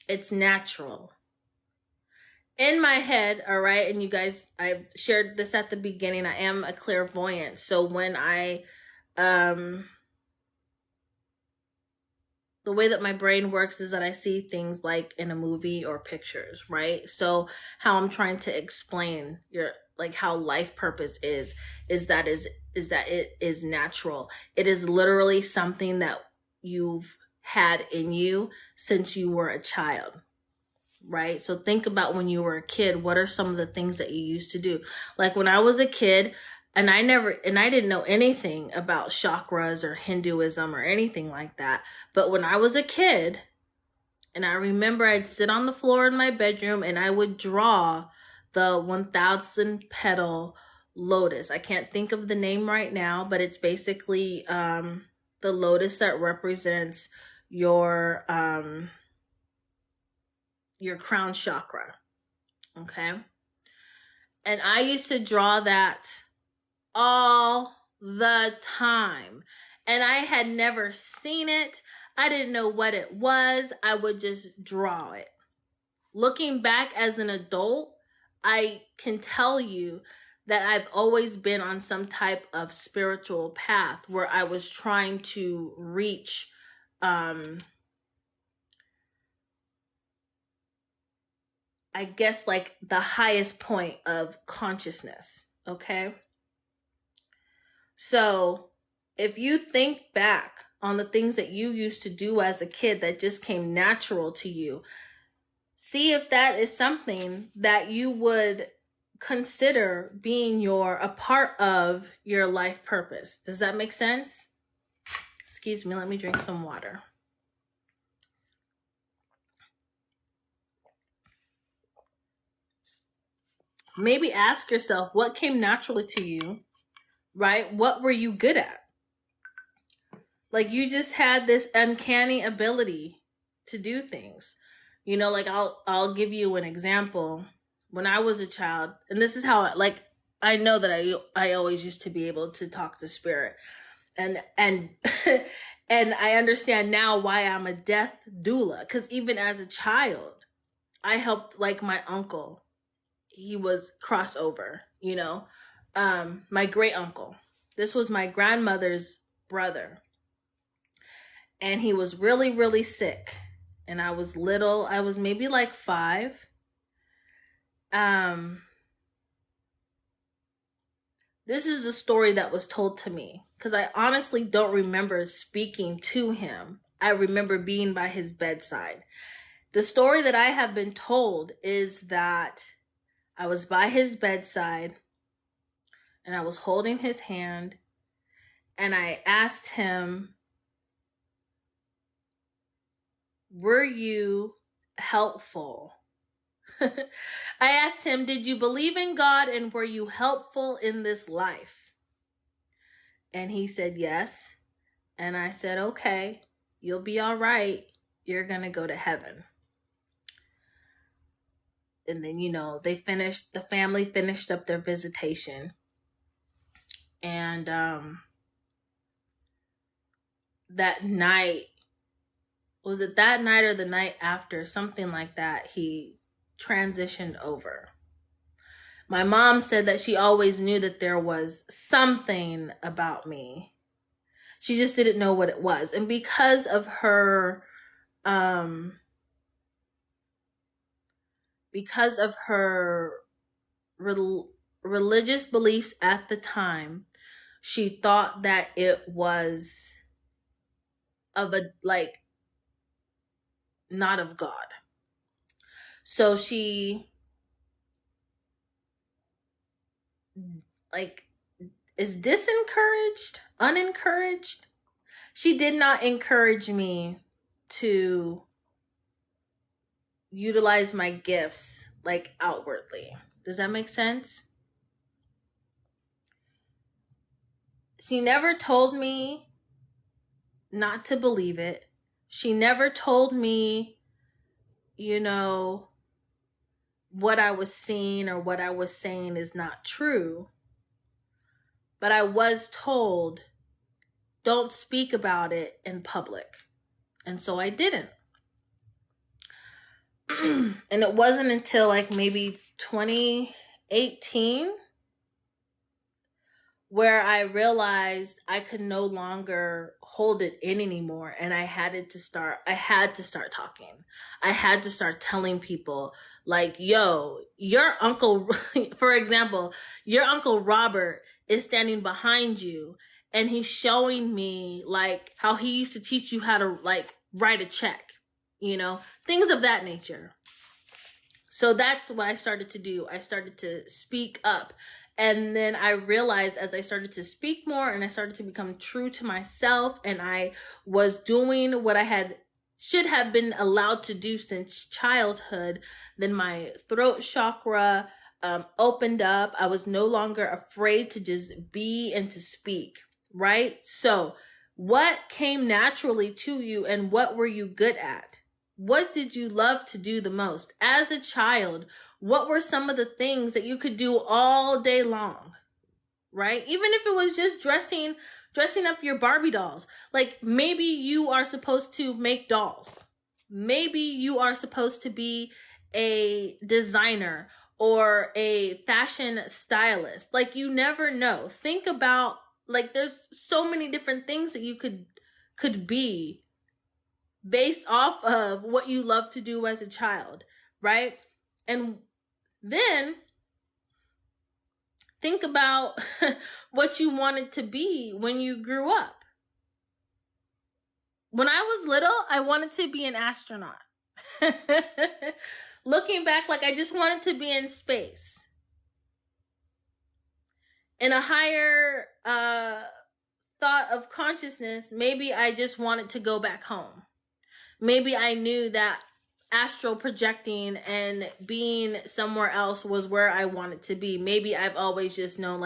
It's natural. In my head, all right, and you guys, I've shared this at the beginning, I am a clairvoyant. So when the way that my brain works is that I see things like in a movie or pictures, right? So how I'm trying to explain how life purpose is that it is natural. It is literally something that you've had in you since you were a child, right? So think about when you were a kid, what are some of the things that you used to do? Like when I was a kid, and I didn't know anything about chakras or Hinduism or anything like that. But when I was a kid, and I remember I'd sit on the floor in my bedroom and I would draw the 1,000 petal lotus. I can't think of the name right now, but it's basically the lotus that represents your crown chakra. Okay. And I used to draw that all the time. And I had never seen it. I didn't know what it was. I would just draw it. Looking back as an adult, I can tell you that I've always been on some type of spiritual path where I was trying to reach I guess the highest point of consciousness, okay? So if you think back on the things that you used to do as a kid that just came natural to you, see if that is something that you would consider being a part of your life purpose. Does that make sense? Excuse me, let me drink some water. Maybe ask yourself what came naturally to you, right? What were you good at? Like you just had this uncanny ability to do things. I'll give you an example. When I was a child, and this is how I know that I always used to be able to talk to spirit. And and I understand now why I'm a death doula, cuz even as a child, I helped my uncle. He was crossover, my great uncle. This was my grandmother's brother. And he was really, really sick. And I was little. I was maybe like 5. This is a story that was told to me because I honestly don't remember speaking to him. I remember being by his bedside. The story that I have been told is that I was by his bedside and I was holding his hand and I asked him, "Were you helpful?" I asked him, "Did you believe in God and were you helpful in this life?" And he said, "Yes." And I said, "Okay, you'll be all right. You're going to go to heaven." And then, the family finished up their visitation. And that night, was it that night or the night after, something like that, he transitioned over. My mom said that she always knew that there was something about me. She just didn't know what it was. And because of her religious beliefs at the time, she thought that it was not of God. So she is disencouraged, unencouraged. She did not encourage me to utilize my gifts outwardly. Does that make sense? She never told me not to believe it. She never told me, what I was seeing or what I was saying is not true. But I was told, don't speak about it in public. And so I didn't. And it wasn't until maybe 2018 where I realized I could no longer hold it in anymore. And I had to start talking. I had to start telling people yo, your uncle, for example, your Uncle Robert is standing behind you and he's showing me how he used to teach you how to write a check, things of that nature. So that's what I started to do. I started to speak up. And then I realized as I started to speak more and I started to become true to myself and I was doing what I should have been allowed to do since childhood, then my throat chakra opened up. I was no longer afraid to just be and to speak, right? So what came naturally to you and what were you good at? What did you love to do the most? As a child, what were some of the things that you could do all day long, right? Even if it was just dressing up your Barbie dolls. Maybe you are supposed to make dolls. Maybe you are supposed to be a designer or a fashion stylist. You never know. Think about there's so many different things that you could be based off of what you love to do as a child, right? And then think about what you wanted to be when you grew up. When I was little, I wanted to be an astronaut. Looking back, I just wanted to be in space. In a higher thought of consciousness, maybe I just wanted to go back home. Maybe I knew that astral projecting and being somewhere else was where I wanted to be. Maybe I've always just known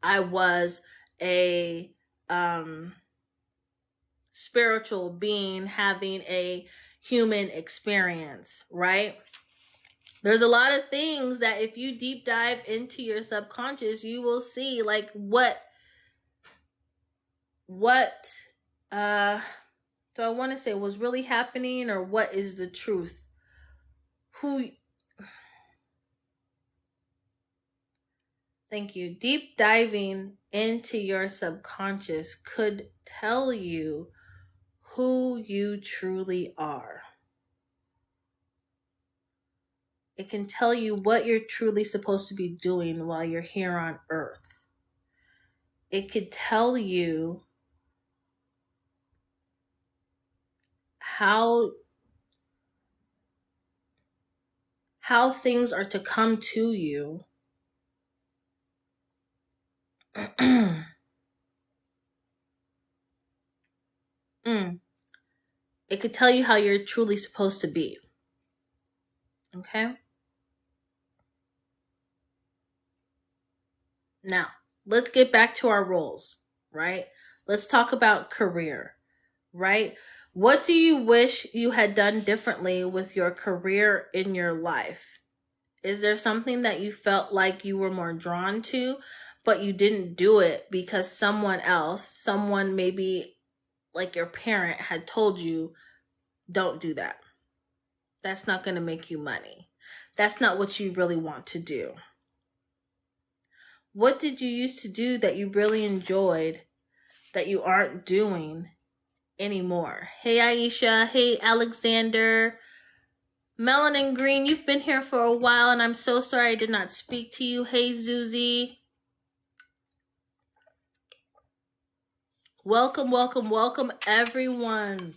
I was a spiritual being having a human experience, right? There's a lot of things that if you deep dive into your subconscious, you will see what do I want to say was really happening or what is the truth? Thank you. Deep diving into your subconscious could tell you who you truly are. It can tell you what you're truly supposed to be doing while you're here on earth. It could tell you how things are to come to you. Mm. It could tell you how you're truly supposed to be. Okay? Now, let's get back to our roles, right? Let's talk about career, right? What do you wish you had done differently with your career in your life? Is there something that you felt like you were more drawn to, but you didn't do it because someone else, someone maybe like your parent, had told you, don't do that? That's not going to make you money. That's not what you really want to do. What did you used to do that you really enjoyed that you aren't doing anymore? Hey, Aisha. Hey, Alexander. Melanin Green, you've been here for a while and I'm so sorry I did not speak to you. Hey, Zuzi. Welcome, welcome, welcome, everyone.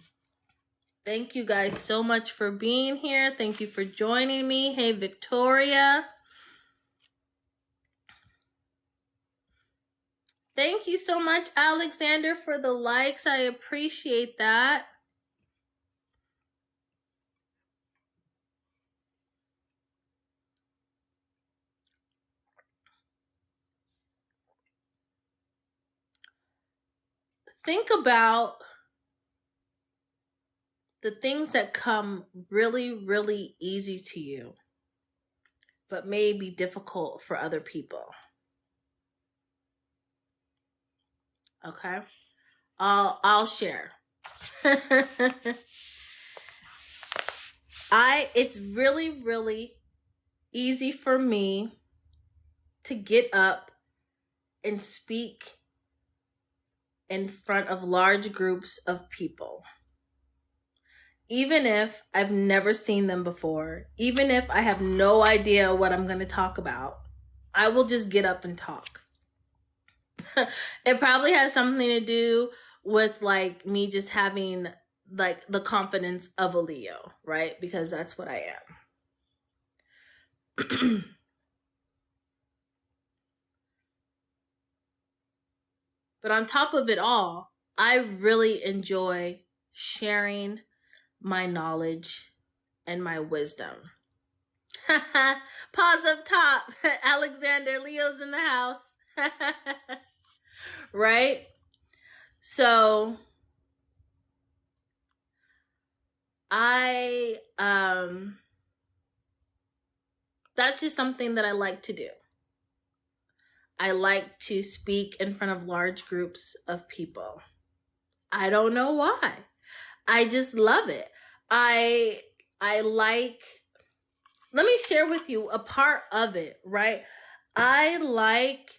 Thank you guys so much for being here. Thank you for joining me. Hey, Victoria. Thank you so much, Alexander, for the likes. I appreciate that. Think about the things that come really, really easy to you, but may be difficult for other people. Okay? I'll share. It's really, really easy for me to get up and speak in front of large groups of people. Even if I've never seen them before, even if I have no idea what I'm going to talk about, I will just get up and talk. It probably has something to do with like me just having like the confidence of a Leo, right? Because that's what I am. But on top of it all, I really enjoy sharing my knowledge and my wisdom. Pause up top. Alexander, Leo's in the house. Right? So that's just something that I like to do. I like to speak in front of large groups of people. I don't know why. I just love it. I like, let me share with you a part of it, right? I like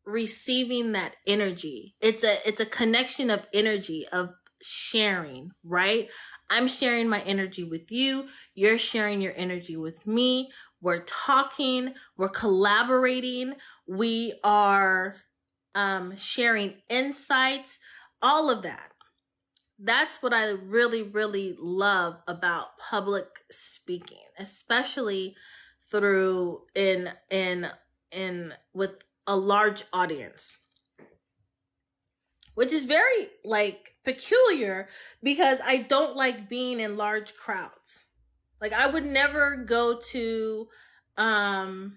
receiving that energy. It's a connection of energy, of sharing, right? I'm sharing my energy with you. You're sharing your energy with me. We're talking, we're collaborating, we are sharing insights, all of that. That's what I really, really love about public speaking, especially through in with a large audience, which is very like peculiar because I don't like being in large crowds. Like I would never go to I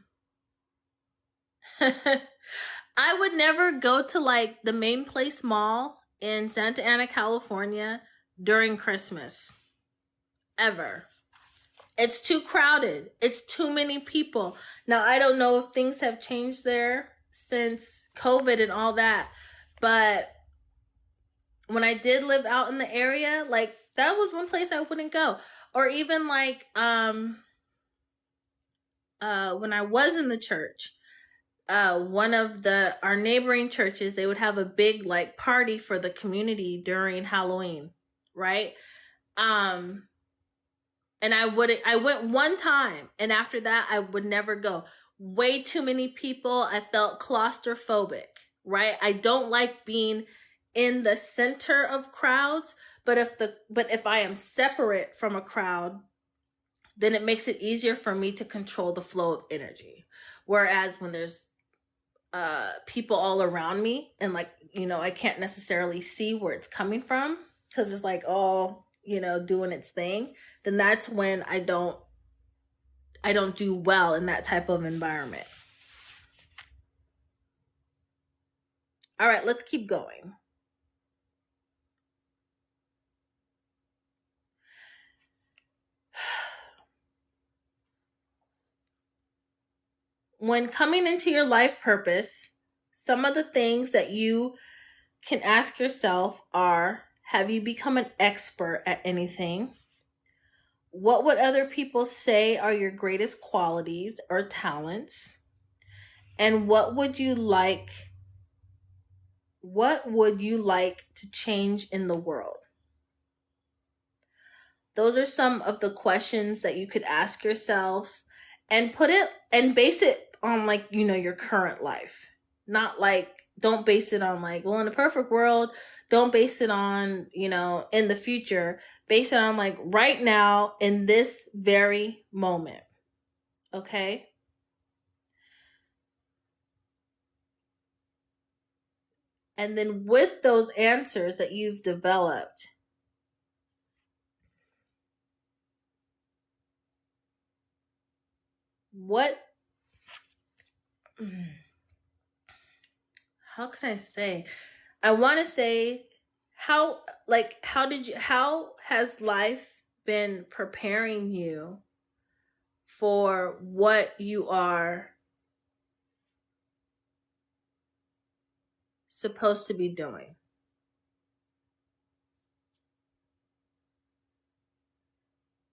would never go to like the Main Place Mall in Santa Ana, California during Christmas. Ever. It's too crowded. It's too many people. Now, I don't know if things have changed there since COVID and all that, but when I did live out in the area, like that was one place I wouldn't go. Or even like when I was in the church, one of our neighboring churches, they would have a big like party for the community during Halloween, right? Um, and I went one time, and after that I would never go. Way too many people. I felt claustrophobic, right? I don't like being in the center of crowds, but if I am separate from a crowd, then it makes it easier for me to control the flow of energy. Whereas when there's people all around me, and like, I can't necessarily see where it's coming from because it's like all, doing its thing, then that's when I don't do well in that type of environment. All right, let's keep going. When coming into your life purpose, some of the things that you can ask yourself are: have you become an expert at anything? What would other people say are your greatest qualities or talents? And what would you like to change in the world? Those are some of the questions that you could ask yourselves, and base it on, like, your current life. Not like, don't base it on like, well, in a perfect world. Don't base it on, in the future. Base it on like right now in this very moment. Okay? And then with those answers that you've developed, what how can I say? I want to say, how has life been preparing you for what you are supposed to be doing?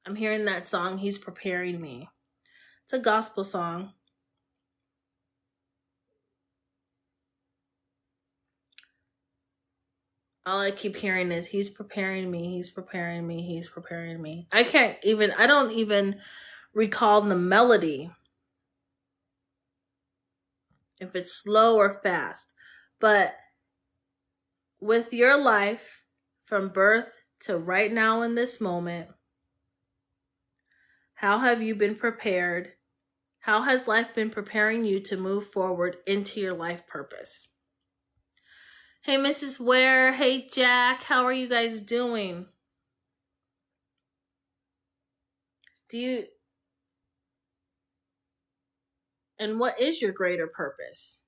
I'm hearing that song, He's Preparing Me. It's a gospel song. All I keep hearing is, He's preparing me, He's preparing me, He's preparing me. I don't even recall the melody, if it's slow or fast. But with your life, from birth to right now in this moment, how have you been prepared? How has life been preparing you to move forward into your life purpose? Hey, Mrs. Ware. Hey, Jack. How are you guys doing? And what is your greater purpose?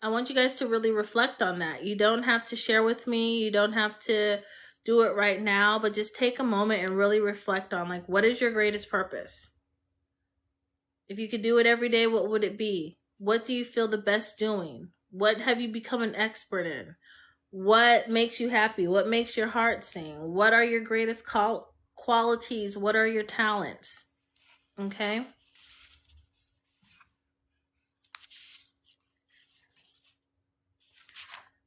I want you guys to really reflect on that. You don't have to share with me. You don't have to do it right now, but just take a moment and really reflect on, like, what is your greatest purpose? If you could do it every day, what would it be? What do you feel the best doing? What have you become an expert in? What makes you happy? What makes your heart sing? What are your greatest qualities? What are your talents? Okay?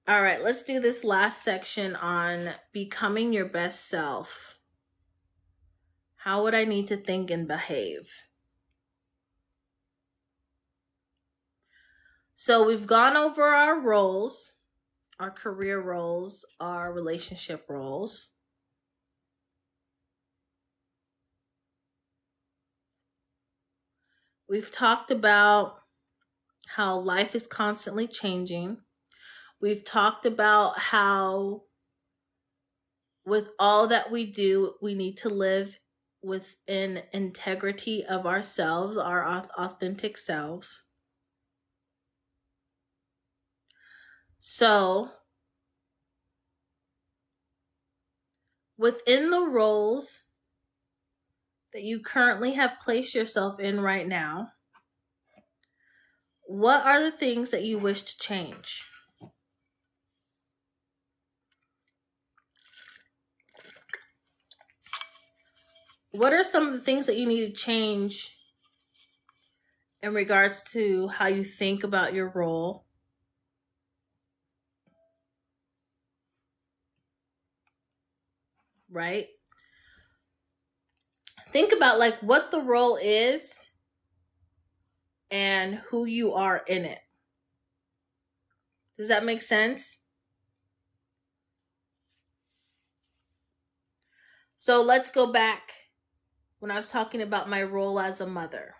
All right, let's do this last section on becoming your best self. How would I need to think and behave? So we've gone over our roles, our career roles, our relationship roles. We've talked about how life is constantly changing. We've talked about how, with all that we do, we need to live within integrity of ourselves, our authentic selves. So, within the roles that you currently have placed yourself in right now, what are the things that you wish to change? what are some of the things that you need to change in regards to how you think about your role? Right? Think about like what the role is and who you are in it. Does that make sense? So let's go back when I was talking about my role as a mother.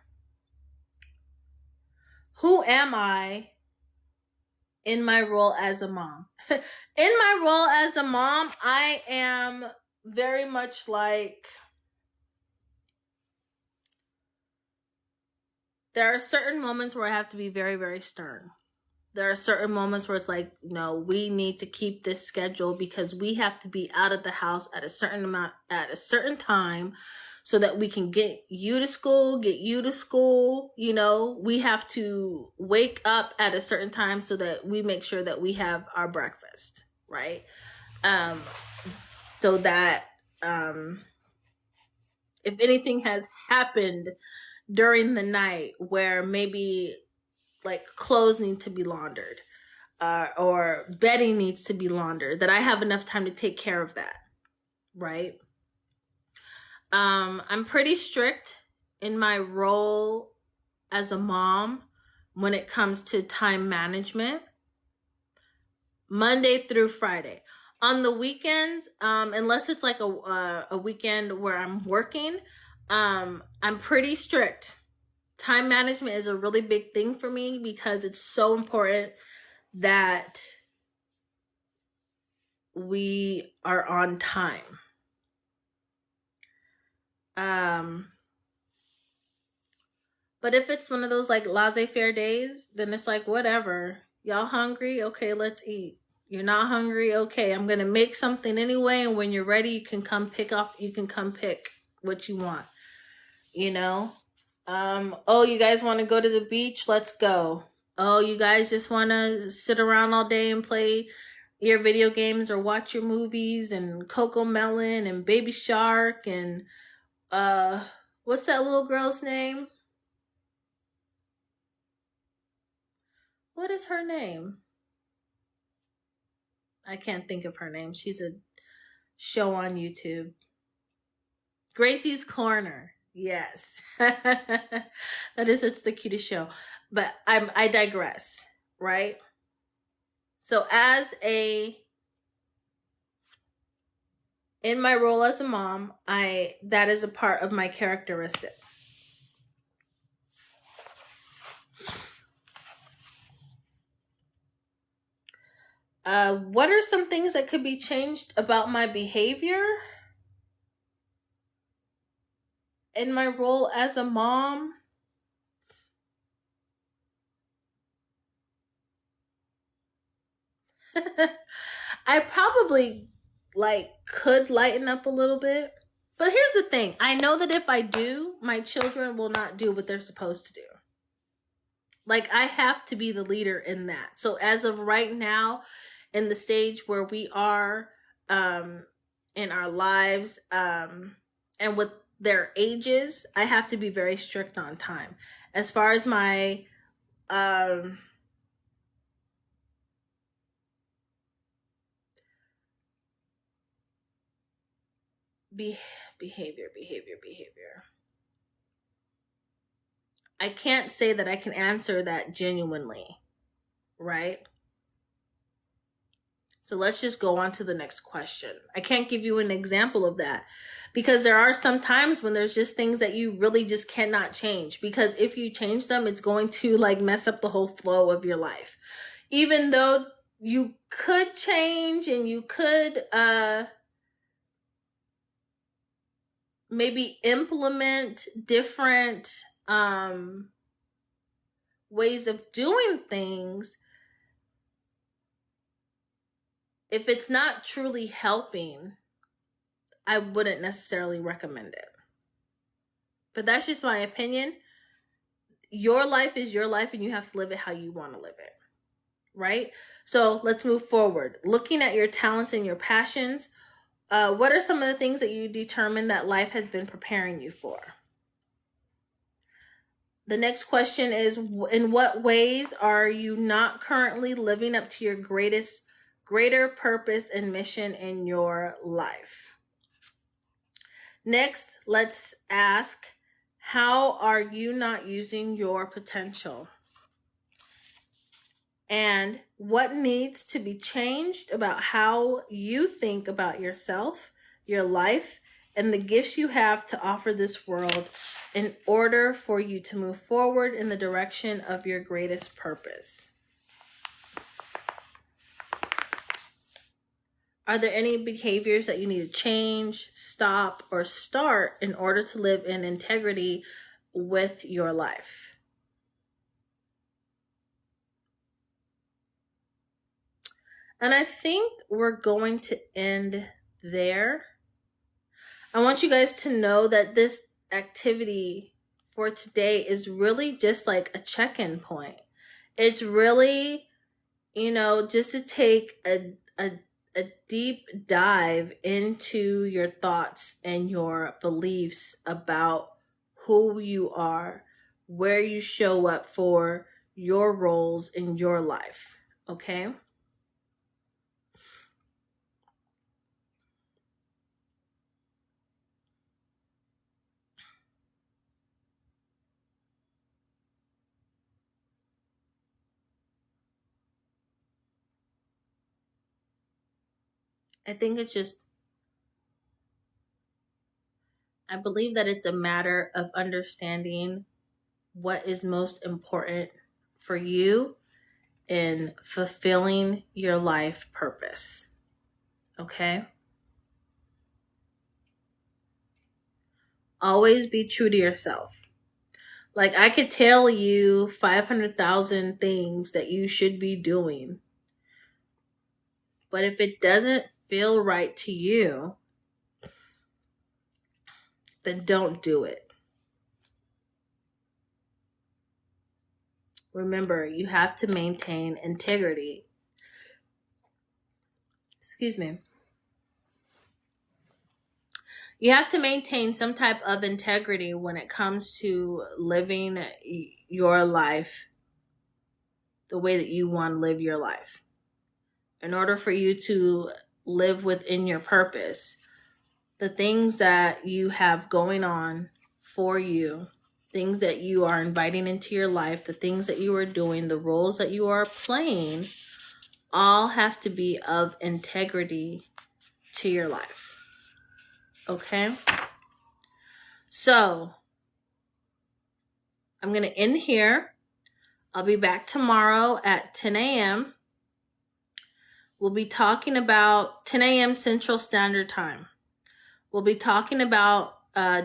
Who am I in my role as a mom? In my role as a mom, I am very much like, there are certain moments where I have to be very, very stern. There are certain moments where it's like, no, we need to keep this schedule because we have to be out of the house at a certain amount at a certain time so that we can get you to school, you know, we have to wake up at a certain time so that we make sure that we have our breakfast, right? So that if anything has happened during the night where maybe like clothes need to be laundered or bedding needs to be laundered, that I have enough time to take care of that, right? I'm pretty strict in my role as a mom when it comes to time management, Monday through Friday. On the weekends, unless it's like a weekend where I'm working, I'm pretty strict. Time management is a really big thing for me because it's so important that we are on time. But if it's one of those like laissez-faire days, then it's like, whatever. Y'all hungry? Okay, let's eat. You're not hungry? Okay, I'm going to make something anyway. And when you're ready, you can come pick what you want, you know? Oh, you guys want to go to the beach? Let's go. Oh, you guys just want to sit around all day and play your video games or watch your movies and Coco Melon and Baby Shark and what's that little girl's name? What is her name? I can't think of her name. She's a show on YouTube. Gracie's Corner. Yes. That is such the cutest show. But I digress, right? So in my role as a mom, that is a part of my characteristic. What are some things that could be changed about my behavior in my role as a mom? I probably could lighten up a little bit. But here's the thing. I know that if I do, my children will not do what they're supposed to do. Like, I have to be the leader in that. So as of right now, in the stage where we are in our lives and with their ages, I have to be very strict on time. As far as my behavior. I can't say that I can answer that genuinely, right? So let's just go on to the next question. I can't give you an example of that because there are some times when there's just things that you really just cannot change, because if you change them, it's going to like mess up the whole flow of your life. Even though you could change and you could maybe implement different ways of doing things, if it's not truly helping, I wouldn't necessarily recommend it. But that's just my opinion. Your life is your life and you have to live it how you want to live it, right? So let's move forward. Looking at your talents and your passions, What are some of the things that you determine that life has been preparing you for? The next question is, in what ways are you not currently living up to your greater purpose and mission in your life? Next, let's ask, how are you not using your potential? And what needs to be changed about how you think about yourself, your life, and the gifts you have to offer this world in order for you to move forward in the direction of your greatest purpose? Are there any behaviors that you need to change, stop, or start in order to live in integrity with your life? And I think we're going to end there. I want you guys to know that this activity for today is really just like a check-in point. It's really, just to take a deep dive into your thoughts and your beliefs about who you are, where you show up for your roles in your life, okay? I think I believe that it's a matter of understanding what is most important for you in fulfilling your life purpose. Okay? Always be true to yourself. Like, I could tell you 500,000 things that you should be doing, but if it doesn't feel right to you, then don't do it. Remember, you have to maintain integrity. Excuse me. You have to maintain some type of integrity when it comes to living your life the way that you want to live your life. In order for you to live within your purpose, the things that you have going on for you, things that you are inviting into your life, the things that you are doing, the roles that you are playing, all have to be of integrity to your life. Okay? So, I'm going to end here. I'll be back tomorrow at 10 a.m. We'll be talking about 10 a.m. Central Standard Time. We'll be talking about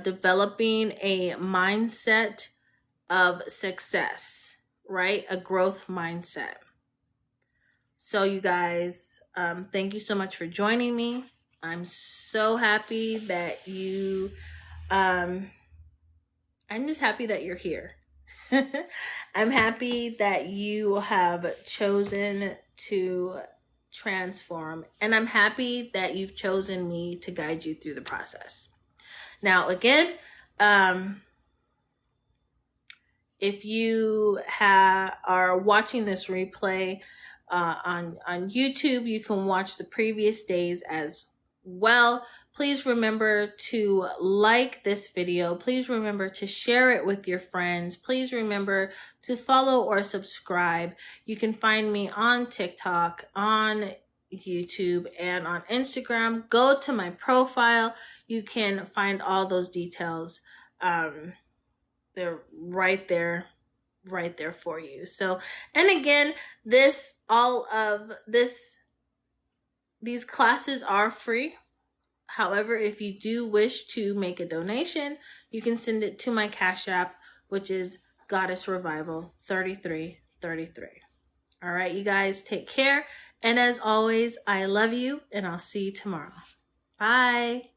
developing a mindset of success, right? A growth mindset. So you guys, thank you so much for joining me. I'm so happy that I'm just happy that you're here. I'm happy that you have chosen to transform, and I'm happy that you've chosen me to guide you through the process. Now, again, if you are watching this replay on YouTube, you can watch the previous days as well. Please remember to like this video. Please remember to share it with your friends. Please remember to follow or subscribe. You can find me on TikTok, on YouTube, and on Instagram. Go to my profile. You can find all those details. They're right there for you. So, and again, these classes are free. However, if you do wish to make a donation, you can send it to my Cash App, which is Goddess Revival 3333. All right, you guys, take care. And as always, I love you, and I'll see you tomorrow. Bye.